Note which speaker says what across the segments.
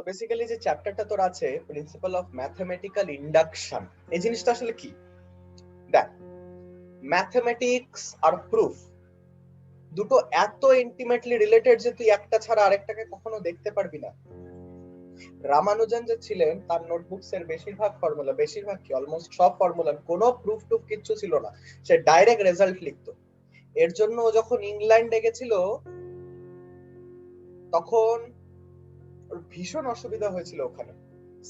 Speaker 1: Basically যে চ্যাপ্টারটা তোর আছে প্রিন্সিপাল অফ ম্যাথমেটিক্যাল ইন্ডাকশন, এই জিনিসটা আসলে কি? দেখ, ম্যাথমেটিক্স আর প্রুফ দুটো এত ইন্টিমেটলি রিলেটেড যে তুই একটা ছাড়া আরেকটাকে কখনো দেখতে পারবি না। রামানুজন যে ছিলেন তার নোটবুকস এর বেশিরভাগ কি অলমোস্ট সব ফর্মুলা, কোনো প্রুফ টুফ কিচ্ছু ছিল না, সে ডাইরেক্ট রেজাল্ট লিখতো। এর জন্য ও যখন ইংল্যান্ডে গেছিল তখন ওর ভীষণ অসুবিধা হয়েছিল ওখানে,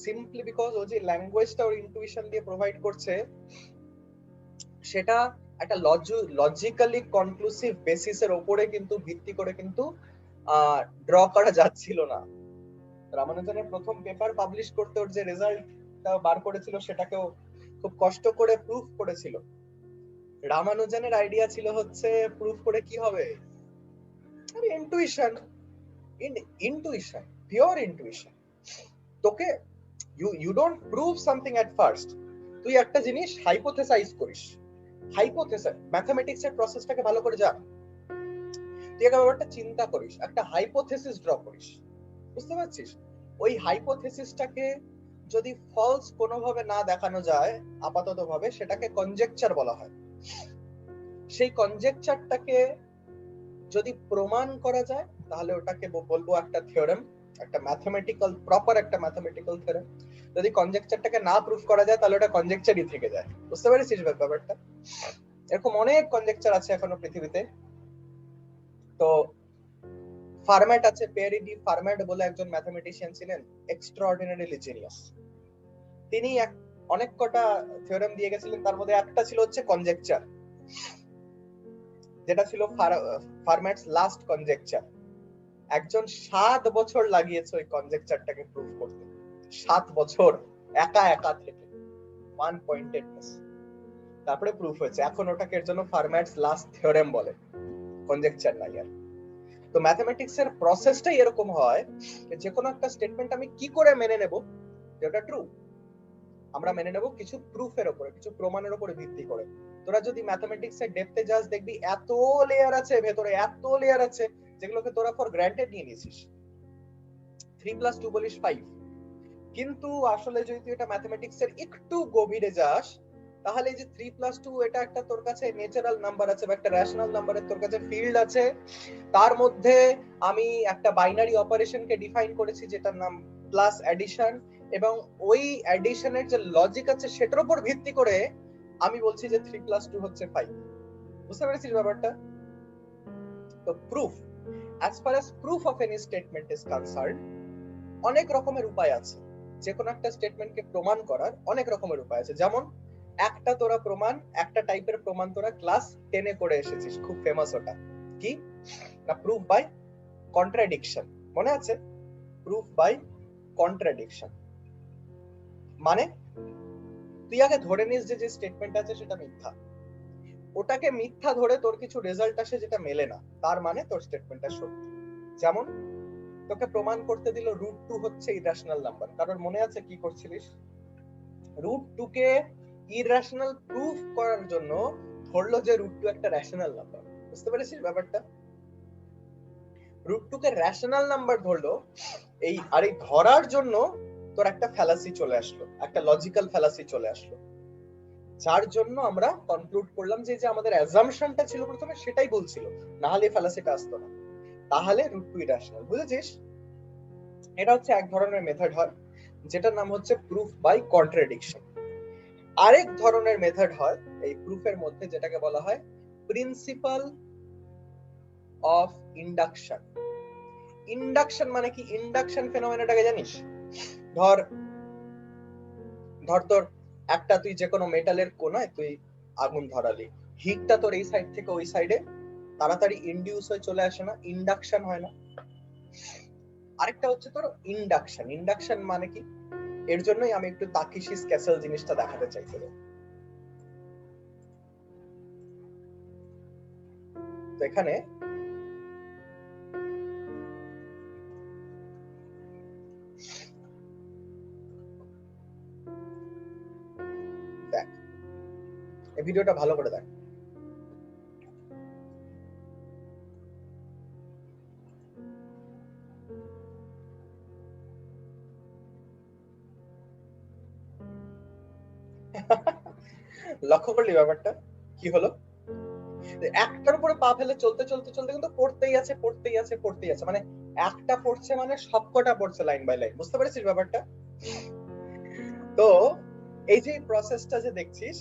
Speaker 1: সিম্পলি বিকজ ও যে ল্যাঙ্গুয়েজটা ওর ইন্টুইশন দিয়ে প্রোভাইড করছে সেটা একটা লজিক্যালি কনক্লুসিভ বেসিসের উপরে কিন্তু ভিত্তি করে কিন্তু ড্র করা যাচ্ছিল না। রামানুজনের প্রথম পেপার পাবলিশ করতে ওর যে রেজাল্টটা বার করেছিল সেটাকেও খুব কষ্ট করে প্রুফ করেছিল। রামানুজনের আইডিয়া ছিল হচ্ছে প্রুফ করে কি হবে, আরে ইন্টুইশন, ইন্টুইশন, পিওর ইন্টুইশন। তোকে you don't prove something at first, তুই একটা জিনিস হাইপোথেসাইজ করিস। হাইপোথেসাইজ ম্যাথমেটিক্স এর প্রসেসটাকে ভালো করে জান, তুই একটা ব্যাপারটা চিন্তা করিস, একটা হাইপোথেসিস ড্র করিস, বুঝতে পারছিস? ওই হাইপোথেসিসটাকে যদি ফলস কোনোভাবে না দেখানো যায় আপাতত ভাবে, সেটাকে কনজেকচার বলা হয়। সেই কনজেকচারটাকে যদি প্রমাণ করা যায় তাহলে ওটাকে বলবো একটা থিওরেম, একটা ম্যাথমেটিক্যাল, প্রপার একটা ম্যাথমেটিক্যাল থিওরেম। যদি কনজেকচারটাকে না প্রুফ করা যায় তাহলে ওটা কনজেকচারই থেকে যায়, বুঝতে পারছিস ব্যাপারটা? এরকম অনেক কনজেকচার আছে এখনো পৃথিবীতে। তো ফার্ম্যাট আছে, পেরি ডি ফার্ম্যাট বলে একজন ম্যাথমেটিশিয়ান ছিলেন, এক্সট্রাঅর্ডিনারিলি জিনিয়াস। তিনি অনেক কটা থিওরেম দিয়ে গেছিলেন, তার মধ্যে একটা ছিল হচ্ছে কনজেকচার, যেটা ছিল ফার্ম্যাটস লাস্ট কনজেকচার। একজন 7 বছর লাগিয়েছে ওই কনজেকচারটাকে প্রুফ করতে, 7 বছর একা একা থেকে, ওয়ান পয়েন্টেডনেস, তারপরে প্রুফ হয়েছে। এখন ওটাকে এর জন্য ফার্ম্যাটস লাস্ট থিওরেম বলে, কনজেকচার নাই আর। তো ম্যাথমেটিক্স এর প্রসেসটাই এরকম হয় যে কোনো একটা স্টেটমেন্ট আমি কি করে মেনে নেব যেটা ট্রু, আমরা মেনে নেব কিছু প্রুফের উপরে, কিছু প্রমাণের উপরে ভিত্তি করে। তোরা যদি ম্যাথমেটিক্স এর ডেপথে যাস দেখবি এত লেয়ার আছে ভেতরে, এত লেয়ার আছে যেগুলোকে তোরা ফর গ্রান্টেড নিয়ে নিছিস। 3+2 বলিস 5, কিন্তু আসলে যদি তুই এটা ম্যাথমেটিক্স এর একটু গভীরে যাস তাহলে এই যে 3+2 এটা একটা তোর কাছে ন্যাচারাল নাম্বার আছে বা একটা রেশনাল নাম্বারের তোর কাছে ফিল্ড আছে, তার মধ্যে আমি একটা বাইনারি অপারেশনকে ডিফাইন করেছি যেটার নাম প্লাস অ্যাডিশন, এবং ওই অ্যাডিশনের যে লজিক আছে সেটার উপর ভিত্তি করে আমি বলছি যে 3+2 হচ্ছে 5, বুঝতে পেরেছিস ব্যাপারটা? তো proof, as far as proof of any statement is concerned, অনেক রকমের উপায় আছে। যে কোনো একটা স্টেটমেন্টকে প্রমাণ করার অনেক রকমের উপায় আছে। যেমন একটা তোরা প্রমাণ, একটা টাইপের প্রমাণ তোরা ক্লাস 10 এ করে এসেছিস, খুব ফেমাস ওটা কি না, প্রুফ বাই কন্ট্রাডিকশন, মনে আছে? প্রুফ বাই কন্ট্রাডিকশন মানে তুই আগে ধরে নিস যে স্টেটমেন্ট আছে সেটা মিথ্যা, ওটাকে মিথ্যা ধরে তোর কিছু রেজাল্ট আসে যেটা মেলে না, তার মানে তোর স্টেটমেন্টটা সত্যি। যেমন তোকে প্রমাণ করতে দিল √2 হচ্ছে ইরাশনাল নাম্বার, কারণ মনে আছে কি করছিলিস? √2 কে ইরাশনাল প্রুফ করার জন্য ধরলো যে √2 একটা রেশনাল নাম্বার, বুঝতে পেরেছিস ব্যাপারটা? √2 কে রেশনাল নাম্বার ধরলো, এই আর এই ধরার জন্য তোর একটা ফ্যালাসি চলে আসলো, একটা লজিক্যাল ফ্যালাসি চলে আসলো, যার জন্য আমরা কনক্লুড করলাম যে যে আমাদের অ্যাজাম্পশনটা ছিল প্রথমে সেটাই বলছিল, না হলে ফ্যালাসিটা আসতো না। তাহলে √2 ইরাশনাল, বুঝেছিস? এটা হচ্ছে এক ধরনের মেথড হয় যেটার নাম হচ্ছে প্রুফ বাই কন্ট্রাডিকশন। আরেক ধরনের মেথড হয় এই প্রুফের মধ্যে যেটাকে বলা হয় প্রিন্সিপাল অফ ইন্ডাকশন। ইন্ডাকশন মানে কি? ইন্ডাকশন ফেনোমেনাটাকে জানিস? ধর ধর তোর একটা, তুই যে কোনো মেটালের কোনায় তুই আগুন ধরালি, হিটটা তোর এই সাইড থেকে ওই সাইডে তাড়াতাড়ি ইনডিউস হয়ে চলে আসে না, ইন্ডাকশন হয় না? আরেকটা হচ্ছে তোর ইন্ডাকশন। ইন্ডাকশন মানে কি? এর জন্যই আমি একটু তাকিশিস ক্যাসেল জিনিসটা দেখাতে চাইছিলাম। তো এখানে দেখ, এই ভিডিওটা ভালো করে দেখ। লক্ষ্য করলি ব্যাপারটা কি হলো? একটার উপরে পা ফেলে চলতে চলতে চলতে কিন্তু পড়তেই আছে পড়তেই আছে পড়তেই আছে, মানে একটা পড়ছে মানে সবকটা পড়ছে লাইন বাই লাইন। বুঝতে পেরেছিস ব্যাপারটা? তো এই যে প্রসেসটা যে দেখছিস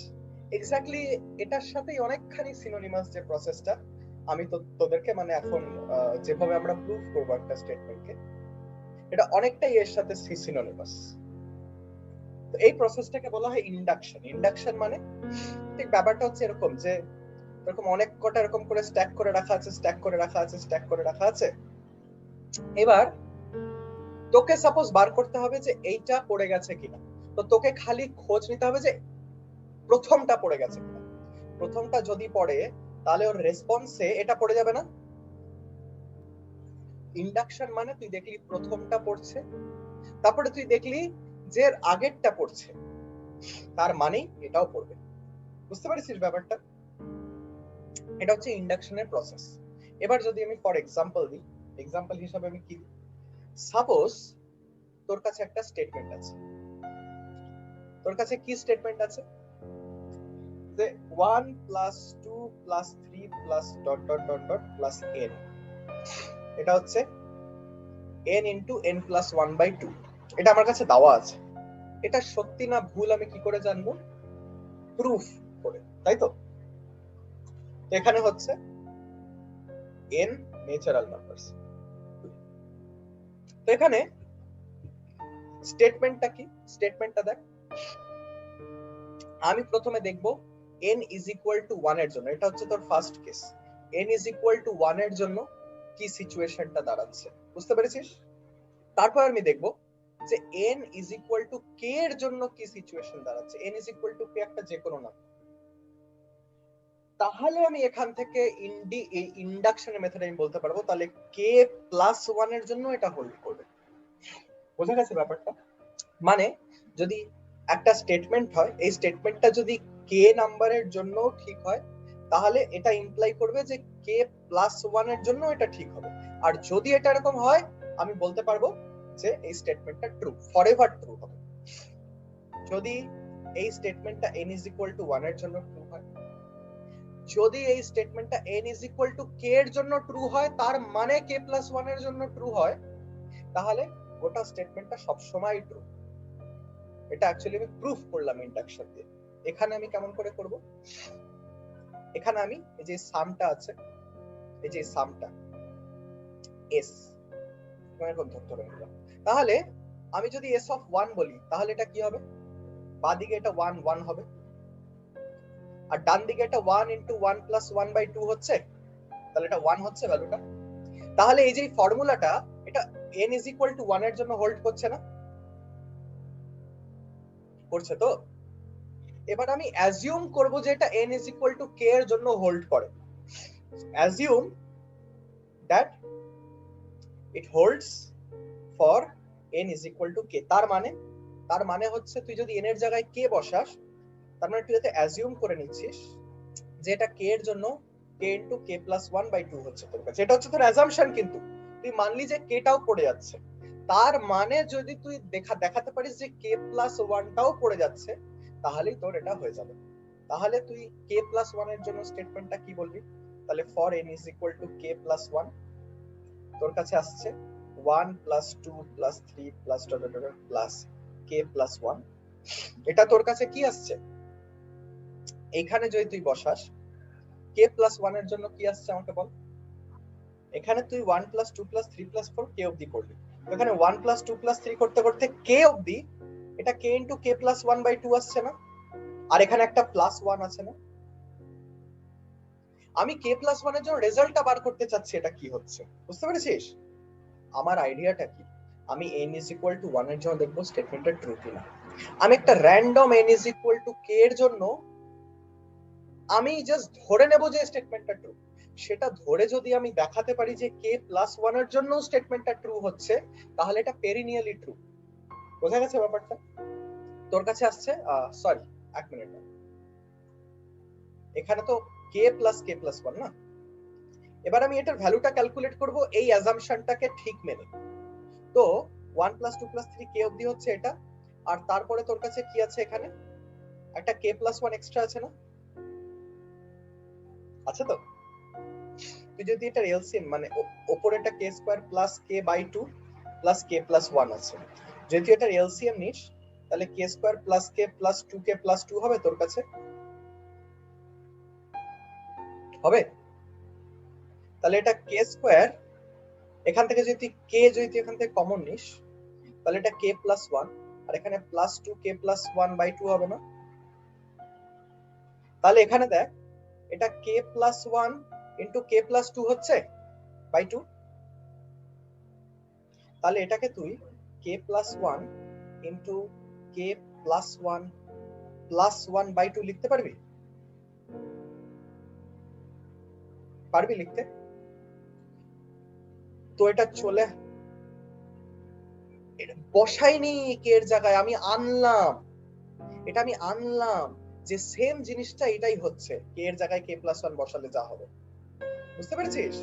Speaker 1: এক্স্যাক্টলি এটার সাথেই অনেকখানি সিনোনিমাস যে প্রসেসটা আমি তো তোদেরকে মানে এখন যেভাবে আমরা প্রুফ করব একটা স্টেটমেন্টকে, এটা অনেকটাই এর সাথে সিনোনিমাস। তো এই প্রসেসটাকে বলা হয় ইন্ডাকশন। ইন্ডাকশন মানে ঠিক ব্যাপারটা হচ্ছে এরকম যে এরকম অনেক কটা এরকম করে স্ট্যাক করে রাখা আছে, স্ট্যাক করে রাখা আছে, স্ট্যাক করে রাখা আছে। এবার তোকে সাপোজ বার করতে হবে যে এইটা পড়ে গেছে কিনা। তো তোকে খালি খোঁজ নিতে হবে যে প্রথমটা পড়ে গেছে কিনা। প্রথমটা যদি পড়ে তাহলে ওর রেসপন্সে এটা পড়ে যাবে না? ইন্ডাকশন মানে তুই দেখলি প্রথমটা পড়ছে, তারপরে তুই দেখলি যে এর আগেরটা পড়ছে, তার মানে এটাও পড়বে। বুঝতে পারছিস ব্যাপারটা? এটা হচ্ছে ইন্ডাকশনের প্রসেস। এবার যদি আমি ফর এক্সাম্পল দিই, এক্সাম্পল হিসাবে আমি কি, সাপোজ তোর কাছে একটা স্টেটমেন্ট আছে। তোর কাছে কি স্টেটমেন্ট আছে? যে 1 plus 2 plus 3 plus dot dot dot dot plus n, এটা হচ্ছে n ইন্টু n প্লাস 1/2। এটা আমার কাছে দেওয়া আছে। এটা সত্যি না ভুল আমি কি করে জানবো? প্রুফ করে, তাই তো? এখানে হচ্ছে n ন্যাচারাল নাম্বারস। তো এখানে স্টেটমেন্টটা কি? স্টেটমেন্টটা দেখ। আমি প্রথমে দেখব n ইজ ইকুয়াল টু 1 এর জন্য, এটা হচ্ছে তোর first case, n is equal to 1 এর জন্য কি সিচুয়েশনটা দাঁড়াচ্ছে। বুঝতে পেরেছিস? তারপর আমি দেখব যে n is equal to k এর জন্য কি সিচুয়েশন দাঁড়াচ্ছে। n is equal to k একটা যে কোনো নাম্বার। তাহলে আমি এখান থেকে ইন্ডাকশনের মেথডে আমি বলতে পারবো তাহলে k প্লাস 1 এর জন্য এটা হোল্ড করবে। বোঝা গেছে ব্যাপারটা? মানে যদি একটা স্টেটমেন্ট হয়, এই স্টেটমেন্টটা যদি k নাম্বারের জন্য ঠিক হয় তাহলে এটা ইমপ্লাই করবে যে k প্লাস 1 এর জন্য এটা ঠিক হবে। আর যদি এটা এরকম হয় আমি বলতে পারবো যে এই স্টেটমেন্টটা ট্রু, ফরএভার ট্রু হবে। যদি এই স্টেটমেন্টটা n ইজ ইকুয়াল টু 1 এর জন্য ট্রু হয়, যদি এই স্টেটমেন্টটা n is equal to k এর জন্য ট্রু হয়, তার মানে k প্লাস 1 এর জন্য ট্রু হয়, তাহলে গোটা স্টেটমেন্টটা সব সময় ট্রু। এটা অ্যাকচুয়ালি আমি প্রুফ করলাম ইন্ডাকশন দিয়ে। এখানে আমি কেমন করে করব? এখানে আমি এই যে সামটা আছে, এই যে সামটা s এরকম ধরে নিলাম। তাহলে আমি যদি s অফ 1 বলি তাহলে এটা কি হবে? বাঁ দিকে এটা 1 1 হবে, আর ডান দিকে এটা 1 ইনটু 1 প্লাস 1/2 হচ্ছে, তাহলে এটা 1 হচ্ছে ভ্যালুটা। তাহলে এই যে ফর্মুলাটা এটা n ইজ ইকুয়াল টু 1 এর জন্য হোল্ড করছে না? করছে তো? এবার আমি অ্যাজিউম করব যে এটা n is equal to k এর জন্য হোল্ড করে। Assume that it holds for n is equal to k। তার মানে হচ্ছে তুই যদি n এর জায়গায় k বসাস, তার মানে তুই এতে অ্যাজিউম করে নিচ্ছিস যে এটা k এর জন্য k ইনটু k প্লাস 1/2 হচ্ছে তোর কাছে। এটা হচ্ছে তোর অ্যাজাম্পশন, কিন্তু তুই মানলি যে k টাও পড়ে যাচ্ছে। তার মানে যদি তুই দেখাতে পারিস যে k প্লাস 1 টাও পড়ে যাচ্ছে তাহলেই তোর এটা হয়ে যাবে। তাহলে তুই k প্লাস 1 এর জন্য স্টেটমেন্টটা কি বলবি? তাহলে for n is equal to k plus 1, তোর কাছে আসছে 1 plus 2 plus 3 plus plus k plus 1। এটা তোর কাছে কি আসছে? এখানে যদি তুই বসাস k প্লাস 1 এর জন্য কি আসছে আমাকে বল। এখানে তুই 1 প্লাস 2 প্লাস 3 প্লাস 4 k অবধি করবি। এখানে 1 প্লাস 2 প্লাস 3 করতে করতে k অবধি এটা k ইনটু k প্লাস 1/2 আসছে না? আর এখানে একটা প্লাস 1 আছে না? আমি k প্লাস 1 এর জন্য রেজাল্টটা বার করতে চাচ্ছি, এটা কি হচ্ছে। বুঝতে পেরেছিস আমার আইডিয়াটা কি? আমি n ইজ ইকুয়াল টু 1 এর জন্য দেখব স্টেটমেন্টটা ট্রু কিনা। আমি একটা random n is equal to k এর জন্য আমি জাস্ট ধরে নেব যে স্টেটমেন্টটা ট্রু। সেটা ধরে যদি আমি দেখাতে পারি যে k প্লাস 1 এর জন্য স্টেটমেন্টটা ট্রু হচ্ছে, তাহলে এটা পেরিনিয়ালি ট্রু। বোঝা গেছে ব্যাপারটা? তোর কাছে আসছে সরি 1 মিনিট, এখানে তো k প্লাস 1 না। এবার আমি এটার ভ্যালুটা ক্যালকুলেট করব এই অ্যাজাম্পশনটাকে ঠিক মেনে। তো 1 প্লাস 2 প্লাস 3 k অবধি হচ্ছে এটা, আর তারপরে তোর কাছে কি আছে এখানে একটা k প্লাস 1 এক্সট্রা আছে না? আছে তো? তুই যদি এটা এলসিএম মানে উপরেটা k square plus k by 2 plus k plus 1 আছে, যদি এটা এলসিএম নিস তাহলে k square plus k plus 2k plus 2 হবে তোর কাছে, হবে? তাহলে এটা k স্কয়ার, এখান থেকে যদি k যদি এখান থেকে কমন নিস তাহলে এটা k প্লাস 1 আর এখানে প্লাস 2k প্লাস 1 বাই 2 হবে না? তাহলে এখানে দেখ এটা k plus 1 into k plus 2 হচ্ছে বাই 2, তাহলে এটাকে তুই k plus 1 into k plus 1 plus 1 by 2 লিখতে পারবি? পারবি লিখতে? তো এটা চলে বসাইনি কে এর জায়গায়, আমি আনলাম, এটা আমি আনলাম যে সেম জিনিসটা এটাই হচ্ছে, কে এর জায়গায় k প্লাস 1 বসালে যা হবে। বুঝতে পেরেছিস?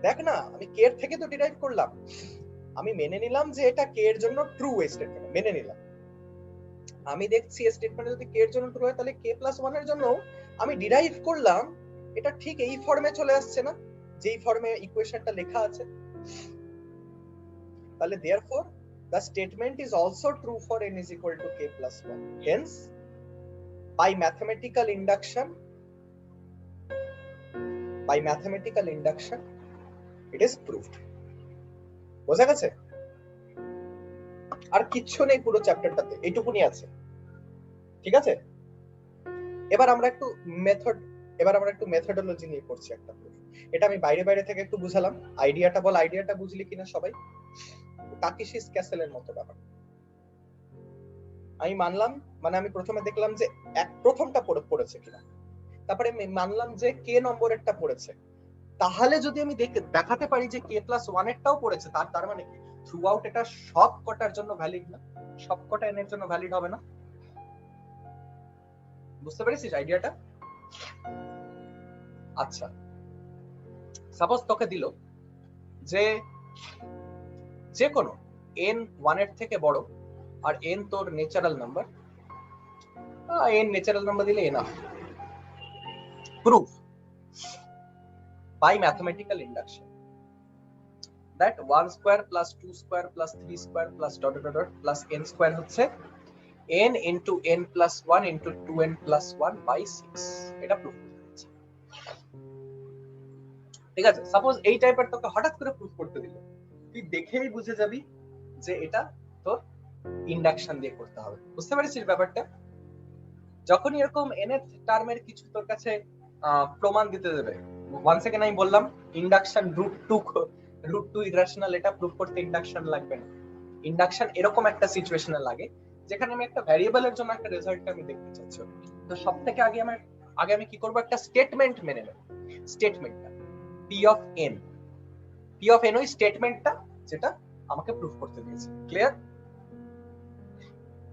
Speaker 1: দেখ না, আমি কে এর থেকে তো ডিরাইভ করলাম, আমি মেনে নিলাম যে এটা কে এর জন্য ট্রু স্টেটমেন্ট, মেনে নিলাম। আমি দেখছি স্টেটমেন্টে যদি কে এর জন্য ট্রু হয় তাহলে k প্লাস 1 এর জন্য আমি ডিরাইভ করলাম এটা ঠিক এই ফর্মে চলে আসছে না যেই ফর্মে ইকুয়েশনটা লেখা আছে। তাহলে therefore the statement is also true for n is equal to k plus 1. Hence by mathematical induction it is proved. বোঝা গেছে? আর কিচ্ছু নেই পুরো চ্যাপ্টারটাতে, এইটুকুনি আছে। ঠিক আছে, এবার আমরা একটু মেথডোলজি নিয়ে পড়ছি একটা প্রুফ। এটা আমি বাইরে থেকে একটু বুঝালাম, আইডিয়াটা বল, আইডিয়াটা বুঝলি কিনা সবাই? টাকিশিস ক্যাসেলের মতো ব্যাপার। আমি মানলাম, মানে আমি প্রথমে দেখলাম যে প্রথমটা পড়েছে কিনা, তারপরে আমি মানলাম যে কে নম্বরেরটা পড়েছে, তাহলে যদি আমি দেখাতে পারি যে কে প্লাস 1 এরটাও পড়েছে, তার মানে কি থ্রু আউট এটা সব কটার জন্য ভ্যালিড না, সব কটা এন এর জন্য ভ্যালিড হবে না। বুঝতে পেরেছিস আইডিয়াটা? আচ্ছা, সাপোজ তোকে দিল যে কোনো n 1 এর থেকে বড় আর n তোর natural number, n natural number দিলে enough. Proof by mathematical induction that 1 square plus 2 square plus 3 square plus dot dot dot plus n square হচ্ছে n into n plus 1 into 2n plus 1 by 6, এটা proof করতে। ঠিক আছে, suppose এই টাইপের তোকে হঠাৎ করে প্রুফ করতে দিল, তুই দেখেই বুঝে যাবি যে এটা তোর ইন্ডাকশন দিয়ে করতে হবে। বুঝতে পেরেছিস ব্যাপারটা? যখন এরকম n এর টার্মের কিছু তোর কাছে প্রমাণ দিতে দেবে, ওয়ান সেকেন্ড আমি বললাম ইন্ডাকশন রুট টু ইরাশনাল, এটা প্রুফ করতে ইন্ডাকশন লাগবে না। ইন্ডাকশন এরকম একটা সিচুয়েশনে লাগে যেখানে আমি একটা ভ্যারিয়েবলের জন্য একটা রেজাল্ট আমি দেখতে চাচ্ছি। তো সবথেকে আগে আমি কি করব, একটা স্টেটমেন্ট মেনে নেব। স্টেটমেন্টটা p of n ওই স্টেটমেন্টটা যেটা আমাকে প্রুফ করতে দিয়েছে। ক্লিয়ার?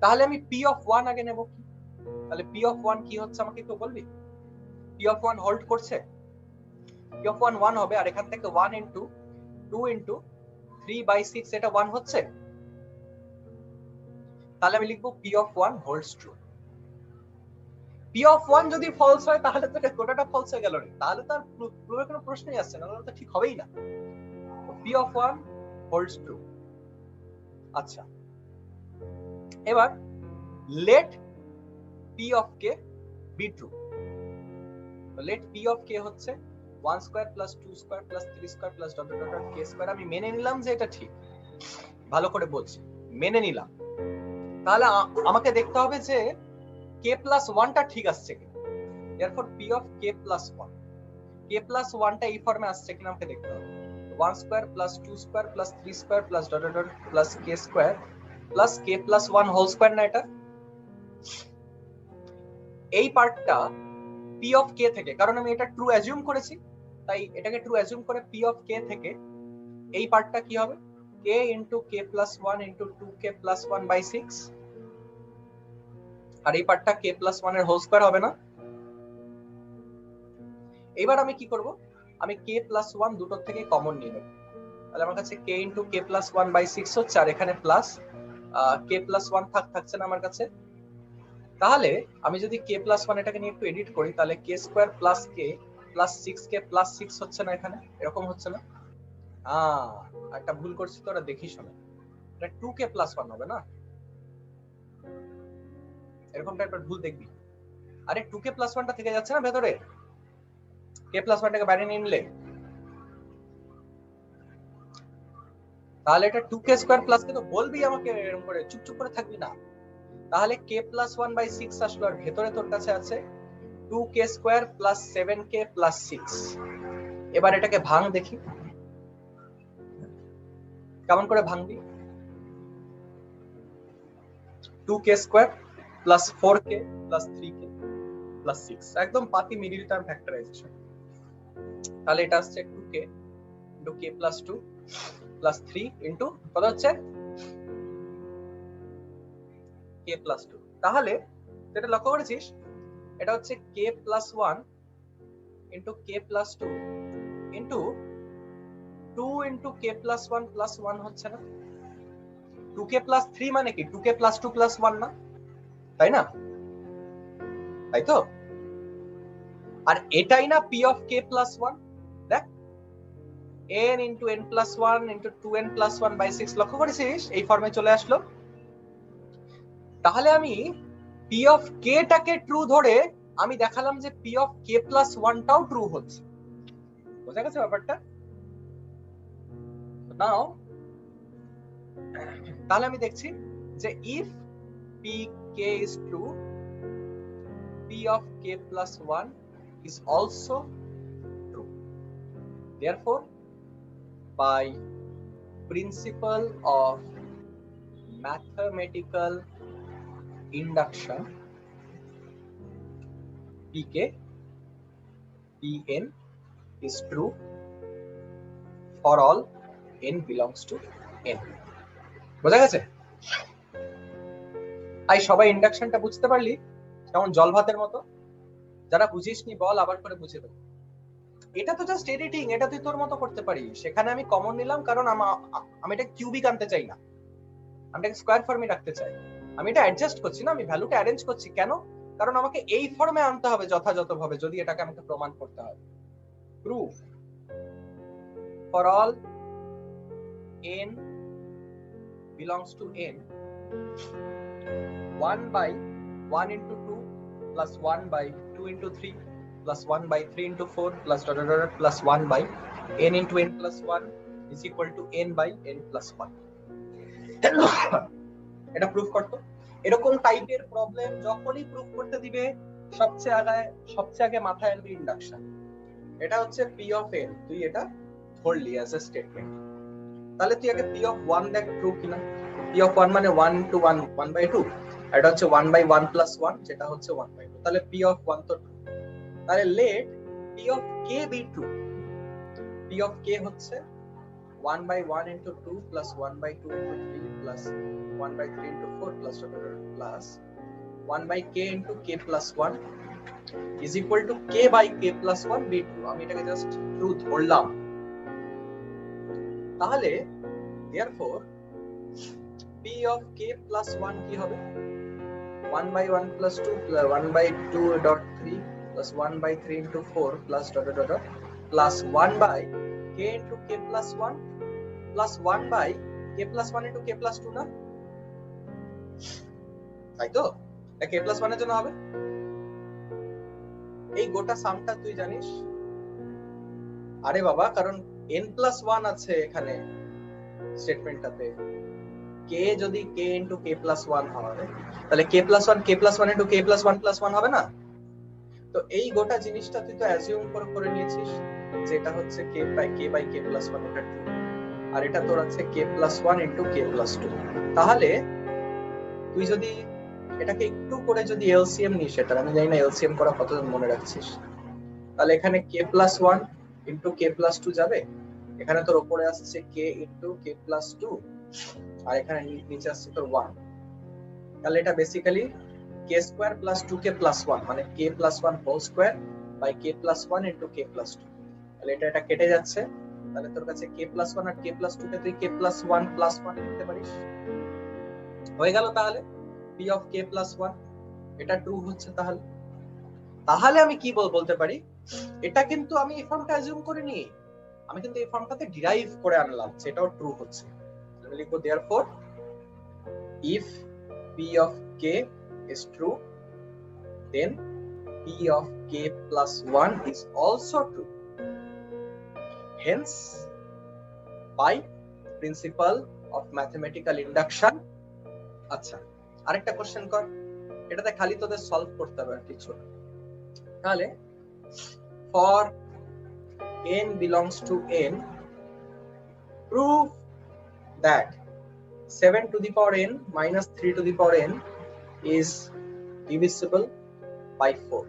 Speaker 1: তাহলে আমি p of 1 আগে নেব কি? তাহলে p of 1 কি হচ্ছে আমাকে একটু বলবি? p of 1 হোল্ড করছে, p of 1 1 হবে, আর এখান থেকে 1 into 2 into 3 by 6 এটা 1 হচ্ছে। তাহলে আমি লিখবো p of 1 holds true। p of 1 যদি ফলস হয় তাহলে তো এটা গোটাটা ফলস হয়ে গেল রে, তাহলে তার প্রুফের কোনো প্রশ্নই আসছে না, তাহলে তো ঠিক হবেই না। p of 1 holds true। আচ্ছা, এবার let p of k be true। let p of k হচ্ছে 1 square plus 2 square plus 3 square plus dot dot dot k square। আমি মেনে নিলাম যে এটা ঠিক, ভালো করে বলছি, মেনে নিলাম। তাহলে আমাকে দেখতে হবে যে k plus 1 টা ঠিক আসছে কিনা। therefore p of k plus 1, k plus 1 টা এই ফর্মে আসছে কিনা আমাকে দেখতে হবে। 1 square plus 2 square plus 3 square plus dot dot dot plus k square plus k plus 1 whole square না এটা? এই পার্টটা p of k থেকে, কারণ আমি এটা ট্রু অ্যাজিউম করেছি, তাই এটাকে ট্রু অ্যাজিউম করে p of k থেকে এই পার্টটা কি হবে, k into k plus 1 into 2k plus 1 by 6, আর এই পার্টটা k plus 1 এর হোল স্কয়ার হবে না? এবার আমি কি করব, আমি k plus 1 দুটো থেকে কমন নিয়ে নেব। তাহলে আমার কাছে k into k plus 1 by 6 হচ্ছে, আর এখানে প্লাস k plus 1 থাকছে না আমার কাছে, তাহলে আমি যদি k প্লাস 1 এটাকে নিয়ে একটু এডিট করি, তাহলে k square plus k plus 6k plus 6 হচ্ছে না, এখানে এরকম হচ্ছে না? একটা ভুল করছি তো, ওরা দেখিস না, এটা 2k প্লাস 1 হবে না, এরকম টাইপের ভুল দেখবি। আরে 2k প্লাস 1টা থেকে যাচ্ছে না ভেতরে, k প্লাস 1টাকে বাইরে নিয়ে নিলে, তাহলে এটা 2k স্কয়ার প্লাস কে তো বলবি আমাকে, এরকম করে চুপচুপ করে থাকবি না। তাহলে k প্লাস 1 বাই 6 আসলো, আর ভেতরে তোর কাছে আছে 2k square plus 7k plus 6। এবার এটাকে ভাঙ দেখি, কেমন করে ভাঙবি? 2k square plus 4k plus 3k plus 6, একদম পাতি মিডিল টার্ম ফ্যাক্টরাইজেশন। তাহলে এটা আসছে 2k into k plus 2 plus 3 into কত হচ্ছে k প্লাস 2। তাহলে এটা লক্ষ্য করেছিস, এটা হচ্ছে k plus 1 into k plus 2 into 2 into k plus 1 plus 1 হচ্ছে না? 2k প্লাস 3 মানে কি 2k প্লাস 2 প্লাস 1 না, তাই না? তাই তো? আর এটাই না p অফ k প্লাস 1, দেখ n into n plus 1 into 2n plus 1 by 6, লক্ষ্য করেছিস এই ফর্মে চলে আসলো। তাহলে আমি p অফ k টাকে ট্রু ধরে আমি দেখালাম যে p অফ k প্লাস 1 টাও ট্রু হচ্ছে। বোঝা গেছে ব্যাপারটা? নাও তাহলে আমি দেখছি যে if pk is true, p of k plus 1 is also true. Therefore, by principle of mathematical induction, pk pn is true for all n belongs to n. বোঝা গেছে? আই সবাই ইন্ডাকশনটা বুঝতে পারলি? কেমন জল ভাতের মতো? যারা বুঝিসনি বল, আবার করে বুঝিয়ে দেব। এটা তো জাস্ট এডিটিং, এটা তুই তোর মতো করতে পারিস। সেখানে আমি কমন নিলাম কারণ আমি এটা কিউবিক আনতে চাই না, আমি এটা স্কয়ার ফর্মে রাখতে চাই। আমি এটা অ্যাডজাস্ট করছি না, আমি ভ্যালুটা অ্যারেঞ্জ করছি। কেন? কারণ আমাকে এই ফর্মে আনতে হবে যথাযথভাবে, যদি এটাকে আমাকে প্রমাণ করতে হয়। Proof for all n belongs to n, 1 by 1 into 2 plus 1 by 2 into 3 plus 1 by 3 into 4 plus dot dot dot plus 1 by n into n plus 1 is equal to n by n plus 1. এটা proof করতো। এরকম টাইপের problem যখনই proof করতে দিবে, সবচেয়ে আগে মাথায় আনবি ইন্ডাকশন। এটা হচ্ছে p of n, তুই এটা ধরলি অ্যাজ এ স্টেটমেন্ট। তাহলে তুই আগে p of 1 দেখ ট্রু কিনা। p of 1 মানে 1 into 1 1 by 2, আর এটা হচ্ছে 1 by 1 plus 1, যেটা হচ্ছে 1 by 2। তাহলে p of 1 তো ট্রু। তাহলে let p of k be true. p of k হচ্ছে 1 by 1 into 2 plus 1 by 2 into 3 plus 1 by 3 into 4 plus plus 1 by k into k plus 1 is equal to k by k plus 1 be true. আমি এটাকে just true ধরলাম। তাহলে therefore p of k plus 1 কি হবে? 1 by 1 plus 2 plus 1 by 2 dot 3 plus 1 by 3 into 4 plus dot dot dot plus 1 by k into k plus 1 plus 1 by k plus 1 into k plus 2 না? তাই তো? এটা k plus 1 এর জন্য হবে। এই গোটা সামটা তুই জানিস? আরে বাবা, কারণ n plus 1 আছে এখানে স্টেটমেন্টটাতে। k যদি k into k plus 1 হয়, তাহলে k plus 1 into k plus 1 plus 1 হবে না? তো এই গোটা জিনিসটা তুই তো অ্যাজিউম করে নিয়েছিস যে এটা হচ্ছে k by k plus 1, এটা ট্রু। আর এটা তোর আছে k plus 1 into k plus 2। তাহলে তুই যদি এটাকে একটু করে যদি এলসিএম নিস, এটা আমি জানি না এলসিএম করা কতজন মনে রাখছিস, তাহলে এখানে k plus 1 into k plus 2 যাবে, এখানে তোর উপরে আসছে k into k plus 2, আর এখানে নিচে আসছে তোর 1। তাহলে এটা basically k square plus 2k plus 1, মানে k plus 1 whole square by k plus 1 into k plus 2। তাহলে এটা কেটে যাচ্ছে, তাহলে তোর কাছে k প্লাস 1 আর k প্লাস 2 কে তুই k প্লাস 1 প্লাস 1 লিখতে পারিস। হয়ে গেল তাহলে p of k প্লাস 1, এটা ট্রু হচ্ছে। তাহলে আমি কি বলতে পারি, এটা কিন্তু আমি এই ফর্মটা অ্যাজিউম করিনি, আমি কিন্তু এই ফর্মটাতে ডিরাইভ করে আনলাম, সেটাও ট্রু হচ্ছে। আমি লিখবো therefore if p of k is true then p of k plus 1 is also true, hence by principle of mathematical induction। আচ্ছা, আরেকটা কোশ্চেন কর, এটাতে খালি তোদের সলভ করতে হবে আর কিছু। তাহলে for n belongs to n, prove that 7 to the power n minus 3 to the power n is divisible by 4।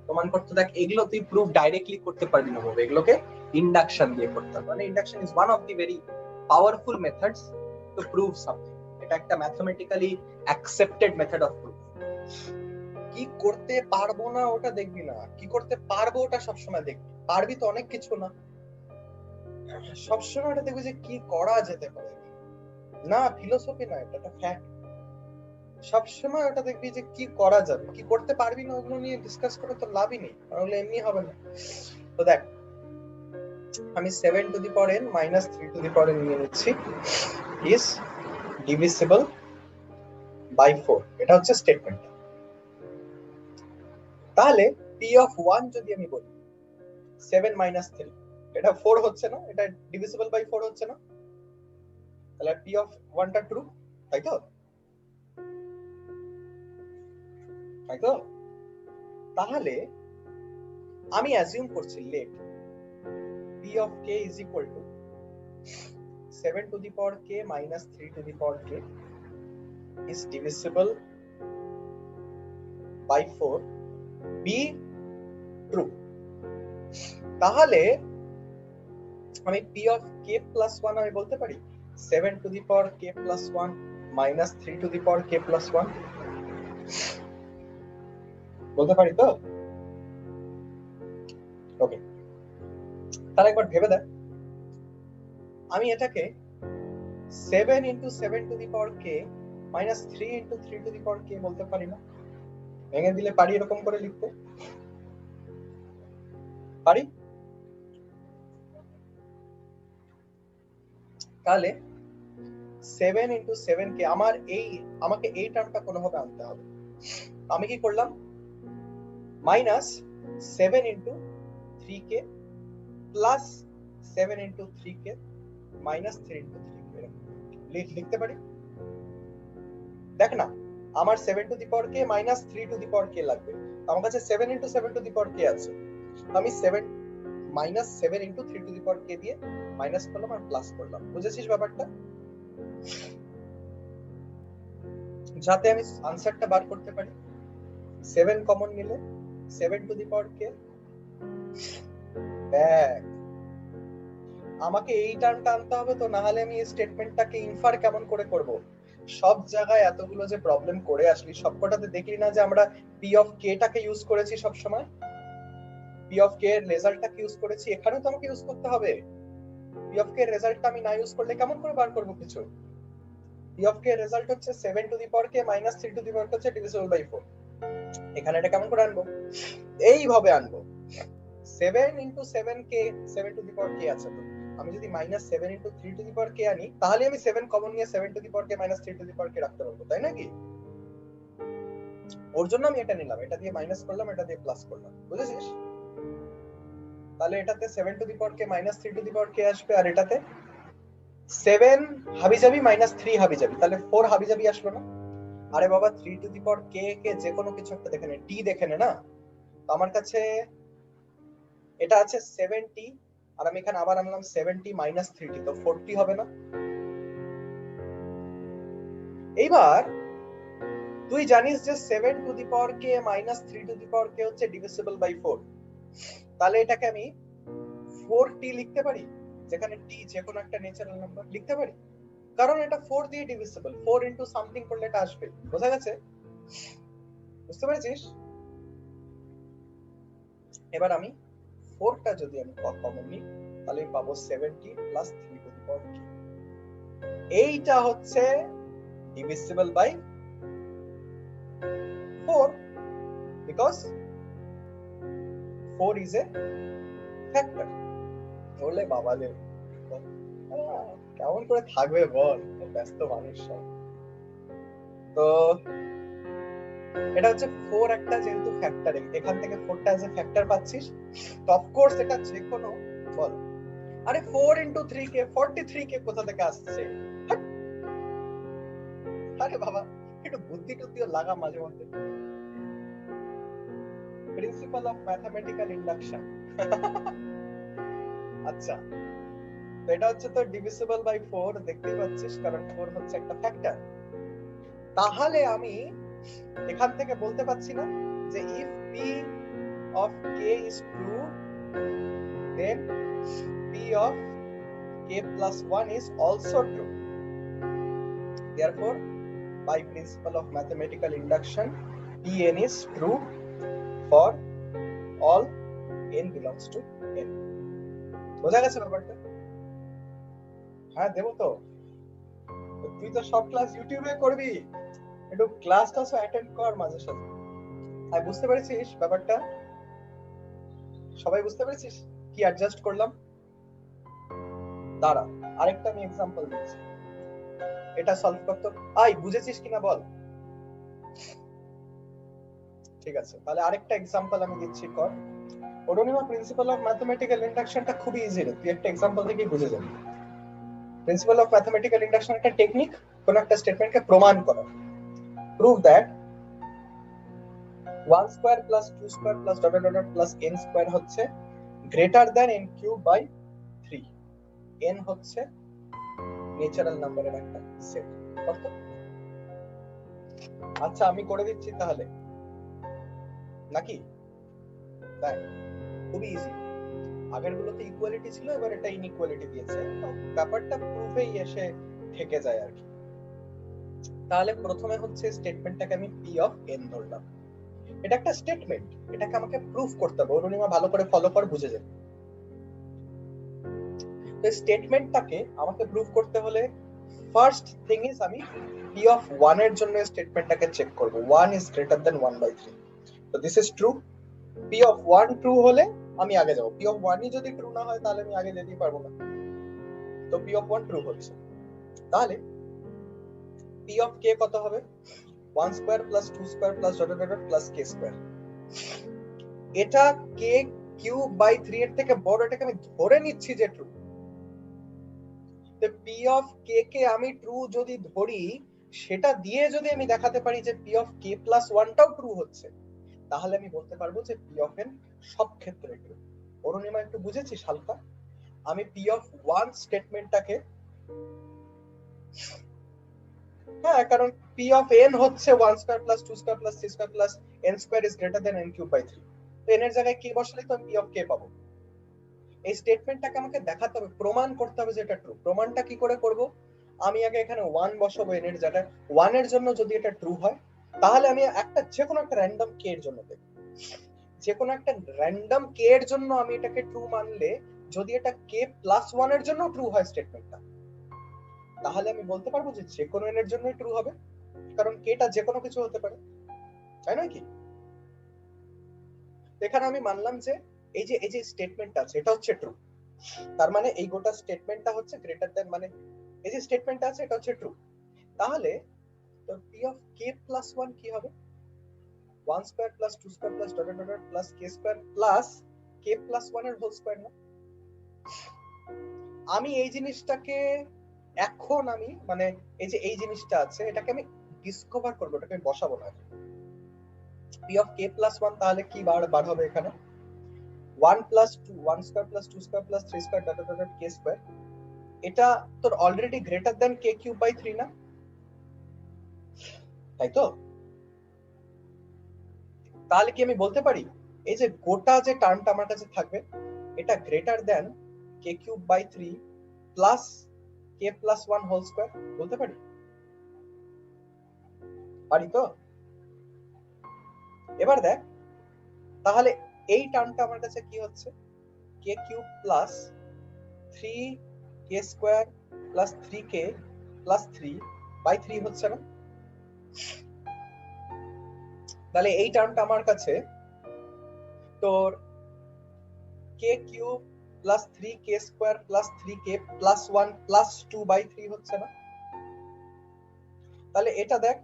Speaker 1: প্রমাণ করতে দেখ, এগুলো তুই প্রুফ ডাইরেক্টলি করতে পারবি না, এগুলোকে ইন্ডাকশন দিয়ে করতে হবে। মানে induction is one of the very powerful methods to prove something. এটা একটা mathematically accepted method of proof. কি করতে পারবো না ওটা দেখবি না, কি করতে পারবো ওটা সবসময় দেখবি। পারবি তো অনেক কিছু না, সবসময় ওটা দেখবি যে কি করা যেতে পারে। না ফিলোসফি না, এটা একটা ফ্যাক্ট। সবসময় ওটা দেখবি যে কি করা যাবে, কি করতে পারবি না ওগুলো নিয়ে ডিসকাস করে তো লাভই নেই, তাহলে এমনি হবে না। তো দেখ, আমি 7 to the power n minus 3 to the power n নিয়ে নিচ্ছি, ইজ ডিভিজিবল বাই 4, এটা হচ্ছে স্টেটমেন্ট। তাহলে p অফ 1 যদি আমি বলি 7 মাইনাস 3, এটা 4 হচ্ছে না, এটা ডিভিজিবল বাই 4 হচ্ছে না, তাহলে p অফ 1 টা ট্রু, তাই তো? তাহলে আমি অ্যাজিউম করছি late p of k is equal to 7 to the power k minus 3 to the power k is divisible by 4 be true। তাহলে আমি p of k plus 1 আমি বলতে পারি 7 to the power k plus 1 minus 3 to the power k plus 1, বলতে পারি তো? ওকে, তাহলে একবার ভেবে দেখ, আমি এটাকে 7 into 7 to the power k minus 3 into 3 to the power k বলতে পারি না? ভেঙে দিলে পারি এরকম করে লিখতে পারি? তাহলে 7 into 7k আমাকে এই টার্মটা কোনোভাবে আনতে হবে। আমি কি করলাম, minus 7 into 3k plus 7 into 3k minus 3 into 3k লিখতে পারি। দেখ না, আমার 7 to the power k minus 3 to the power k লাগবে, আমার কাছে 7 into 7 to the power k আছে, আমি 7 minus 7 into 3 to the power k দিয়ে মাইনাস করলাম আর প্লাস করলাম। বুঝেছিস ব্যাপারটা? যাতে আমি আনসারটা বার করতে পারি, 7 কমন নিলে 7 to the power k, দেখ আমাকে এই টার্মটা আনতে হবে তো, না হলে আমি এই স্টেটমেন্টটাকে ইনফার কেমন করে করব? সব জায়গায় এতগুলো যে প্রবলেম করে আসলি সবকটাতে দেখলি না যে আমরা p of k টাকে ইউজ করেছি সব সময়, p of k এর রেজাল্টটাকে ইউজ করেছি, এখানেও তো আমাকে ইউজ করতে হবে। p of k এর রেজাল্টটা আমি না ইউজ করলে কেমন করে বার করব কিছু? p of k এর রেজাল্ট হচ্ছে 7 to the power k minus 3 to the power k হচ্ছে divisible by 4। এখানে এটা কেমন করে আনবো? এইভাবে আনবো, 7 into 7k 7 to the power k আছে তো, আমি যদি minus 7 into 3 to the power k আনি, তাহলে আমি 7 কমন নিয়ে 7 to the power k minus 3 to the power k রাখতে পারবো, তাই নাকি? ওর জন্য আমি এটা নিলাম, এটা দিয়ে মাইনাস করলাম, এটা দিয়ে প্লাস করলাম। বুঝেছিস? তাহলে এটাতে 7 to the power k minus 3 to the power k আসবে, আর এটাতে 7 হাবিজাবি minus 3 হাবিজাবি, তাহলে 4 হাবিজাবি আসলো না? আরে বাবা 3 to the power k কে যে কোনো কিছু একটা দেখে নে, t দেখে নে না, তো আমার কাছে এটা আছে 7t, আর আমি এখানে আবার আনলাম 7t minus 3t, তো 4t হবে না? এইবার তুই জানিস যে 7 to the power k minus 3 to the power k হচ্ছে divisible by 4, তাহলে এটাকে আমি 4t লিখতে পারি, যেখানে t যে কোনো একটা ন্যাচারাল নাম্বার লিখতে পারি, কারণ এটা 4 দিয়ে ডিভিজিবল, 4 into সামথিং করলে এটা আসবে। বোঝা গেছে? বুঝতে পেরেছিস? এবার আমি 4টা যদি আমি কমন নিই, তাহলে আমি পাবো 7t plus 3 to the power k, এইটা হচ্ছে divisible by 4 because 4 is a factor. বলে বাবালে কেমন করে থাকবে বল, ব্যস্ত মানুষ সব। তো এটা হচ্ছে 4 একটা যেহেতু ফ্যাক্টরিং, এখান থেকে 4টা এজ এ ফ্যাক্টর পাচ্ছিস, তো অফ কোর্স এটা যে কোনো বল। আরে 4 into 3 কে 43 কে কোথা থেকে আসছে? আরে বাবা একটু বুদ্ধি টুদ্ধিও লাগা মাঝে মধ্যে। Principal of mathematical induction. আচ্ছা, তো এটা হচ্ছে তো ডিভিজিবল বাই 4, দেখতেই পাচ্ছিস, কারণ 4 হচ্ছে একটা ফ্যাক্টর। তাহলে আমি এখান থেকে বলতে পাচ্ছি না যে if p of k is true then p of k plus 1 is also true. Therefore, by principle of mathematical induction, pn is true for all n belongs to n. বোঝা গেছে ব্যাপারটা? হ্যাঁ দেবো তো, তুই তো সব ক্লাস ইউটিউবে করবি, একটু ক্লাসটা অ্যাটেন্ড কর মাঝে সাথে। আর বুঝতে পেরেছিস ব্যাপারটা? সবাই বুঝতে পেরেছিস কি অ্যাডজাস্ট করলাম? দাঁড়া আরেকটা আমি এক্সাম্পল দিচ্ছি, এটা সলভ করতে। আই বুঝেছিস কিনা বল? ঠিক আছে, তাহলে আরেকটা এক্সাম্পল আমি দিচ্ছি, কর। অরুণিমা, প্রিন্সিপাল অফ ম্যাথমেটিক্যাল ইন্ডাকশনটা খুবই ইজি রে, তুই একটা এক্সাম্পল থেকেই বুঝে যাবি। প্রিন্সিপাল অফ ম্যাথমেটিক্যাল ইন্ডাকশন একটা টেকনিক, কোন একটা স্টেটমেন্টকে প্রমাণ করা। Prove that 1 square plus 2 square plus dot dot dot plus n square হচ্ছে greater than n cube by 3। n হচ্ছে ন্যাচারাল নাম্বারের একটা সেট। আচ্ছা আমি করে দিচ্ছি তাহলে, নাকি? দেখ খুবই ইজি, আগের গুলোতে ইকুয়ালিটি ছিল, এবার এটা ইনইকুয়ালিটি দিয়েছে, ব্যাপারটা প্রুফেই এসে থেকে যায় আর কি। তাহলে প্রথমে হচ্ছে স্টেটমেন্টটাকে আমি p অফ n ধরলাম, এটা একটা স্টেটমেন্ট, এটাকে আমাকে প্রুফ করতে হবে। অরুণিমা ভালো করে ফলো কর, বুঝে যাবে। তো স্টেটমেন্টটাকে আমাকে প্রুফ করতে হলে ফার্স্ট থিং ইজ আমি p অফ 1 এর জন্য স্টেটমেন্টটাকে চেক করব। 1 ইজ গ্রেটার দ্যান 1/3, তো this is true. p of 1 true হলে আমি আগে যাব, p অফ 1 ই যদি ট্রু না হয় তাহলে আমি আগে যেতেই পারবো না। তো p অফ 1 ট্রু হচ্ছে, তাহলে p অফ k কত হবে? 1 square plus 2 square plus dot dot dot plus k square. এটা k কিউব বাই 3 এর থেকে বড়, এটাকে আমি ধরে নিচ্ছি যে ট্রু। তো p অফ k কে আমি ট্রু যদি ধরি, সেটা দিয়ে যদি আমি দেখাতে পারি যে p অফ k প্লাস 1 টাও ট্রু হচ্ছে, তাহলে আমি বলতে পারবো যে p অফ n সব ক্ষেত্রে ট্রু। অরুণিমা একটু বুঝেছিস হালকা? আমি p অফ 1 স্টেটমেন্টটাকে, হ্যাঁ কারণ p অফ n হচ্ছে 1 square plus 2 square plus 3 square plus n square is greater than n cube by 3, তো n এর জায়গায় k বসালে তো আমি p অফ k পাবো। এই স্টেটমেন্টটাকে আমাকে দেখাতে হবে, প্রমাণ করতে হবে যে এটা ট্রু। প্রমাণটা কি করে করব? আমি আগে এখানে 1 বসাবো n এর জায়গায়। 1 এর জন্য যদি এটা ট্রু হয়, তাহলে আমি একটা যে কোনো একটা র‍্যান্ডম k এর জন্য দেখব, যে কোনো একটা র‍্যান্ডম k এর জন্য আমি এটাকে ট্রু মানলে, যদি এটা k প্লাস 1 এর জন্য ট্রু হয় স্টেটমেন্টটা, তাহলে আমি বলতে পারবো যে যে কোনো n এর জন্যই ট্রু হবে, কারণ k টা যে কোনো কিছু হতে পারে, তাই নয় কি? এখানে আমি মানলাম যে এই যে স্টেটমেন্টটা আছে এটা হচ্ছে ট্রু, তার মানে এই গোটা স্টেটমেন্টটা হচ্ছে গ্রেটার দ্যান, মানে এই যে স্টেটমেন্টটা আছে এটা হচ্ছে ট্রু। তাহলে তো p অফ k প্লাস 1 কি হবে? 1 square plus 2 square plus dot dot dot plus k square plus k plus 1 এর হোল স্কয়ার না? আমি এই জিনিসটাকে এখন আমি মানে এই জিনিসটা আছে, এটাকে আমি ডিসকভার করব, এটাকে আমি বসাবো না। p অফ k প্লাস 1 তাহলে কি বার হবে এখানে? 1 plus 2, 1 square plus 2 square plus 3 square dot dot dot k square, এটা তোর already greater than k cube by 3 না? তাই তো? তাহলে কি আমি বলতে পারি এই যে গোটা যে টার্মটা আমার কাছে থাকবে, এটা greater than k cube by 3 plus k plus 1 whole square, বলতে পারি? পারি তো? এবার দেখ তাহলে এই টার্মটা আমার কাছে কি হচ্ছে? k cube plus 3k square plus 3k plus 3 by 3 হচ্ছে না? তাহলে এই টার্মটা আমার কাছে তোর k cube plus 3k square plus 3k plus 1 plus 2/3 হচ্ছে না? তাহলে এটা দেখ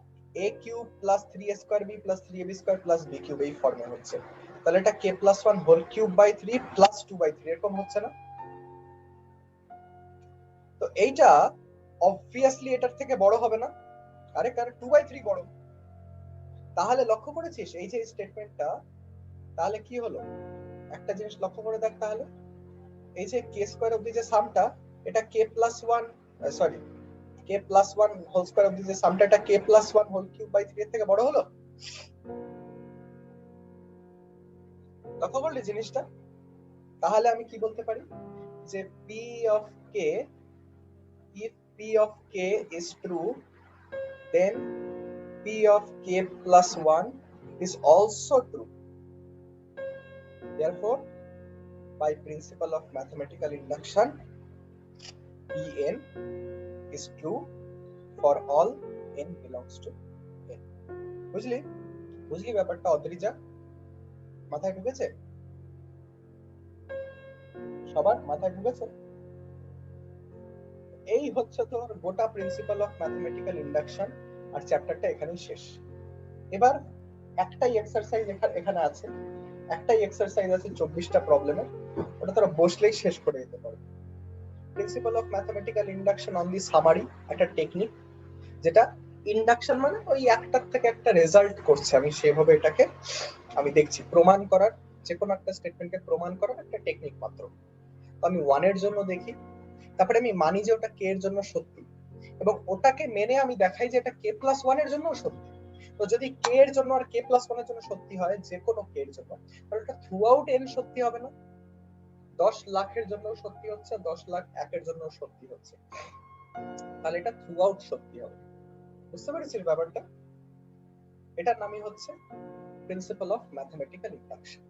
Speaker 1: a cube plus 3a square b plus 3ab square plus b cube এই ফর্মে হচ্ছে। তাহলে এটা k plus 1 whole cube by 3 plus 2/3 এরকম হচ্ছে না? তো এইটা অবভিয়াসলি এটার থেকে বড় হবে না? আরে কার 2/3 বড়। তাহলে লক্ষ্য করেছিস এই যে স্টেটমেন্টটা, তাহলে কি হলো একটা জিনিস লক্ষ্য করে দেখ, তাহলে এই যে কে স্কয়ার অবধি যে সামটা এটা k plus 1 sorry k plus 1 whole square অবধি যে সামটা এটা k plus 1 whole cube by 3 এর থেকে বড় হলো। লক্ষ্য করলে জিনিসটা? তাহলে আমি কি বলতে পারি যে P of K, if p of k is true then p of k plus 1 is also true. Therefore, by principle of mathematical induction, Pn is true for all n belongs to n. বুঝলি? বুঝলি ব্যাপারটা অদ্রিজা? মাথায় ঢুকেছে? সবার মাথায় ঢুকেছে? এই হচ্ছে তোর গোটা প্রিন্সিপাল অফ ম্যাথমেটিক্যাল ইন্ডাকশন, আর চ্যাপ্টারটা এখানেই শেষ। এবার একটাই এক্সারসাইজ এখানে আছে, একটাই এক্সারসাইজ আছে 24টা প্রবলেমের, ওটা তোরা বসলেই শেষ করে দিতে পারবে। Principal of mathematical induction on the summary, একটা টেকনিক, যেটা ইন্ডাকশন মানে ওই একটার থেকে একটা রেজাল্ট করছে, আমি সেভাবে এটাকে আমি দেখছি প্রমাণ করার, যে কোনো একটা স্টেটমেন্টকে প্রমাণ করার একটা টেকনিক মাত্র। তো আমি 1 এর জন্য দেখি, তারপরে আমি মানি যে ওটা কে এর জন্য সত্যি, এবং ওটাকে মেনে আমি দেখাই যে এটা কে প্লাস 1 এর জন্য সত্যি। তো যদি কে এর জন্য আর কে প্লাস 1 এর জন্য সত্যি হয়, যে কোনো কে এর জন্য, তাহলে এটা থ্রু আউট এন সত্যি হবে না? 10 লাখের জন্য সত্যি হচ্ছে, 10 লাখ একের জন্য সত্যি হচ্ছে, তাহলে এটা থ্রু আউট সত্যি হবে। বুঝতে পেরেছিস ব্যাপারটা? এটার নামই হচ্ছে প্রিন্সিপাল অফ ম্যাথমেটিক্যাল ইন্ডাকশন।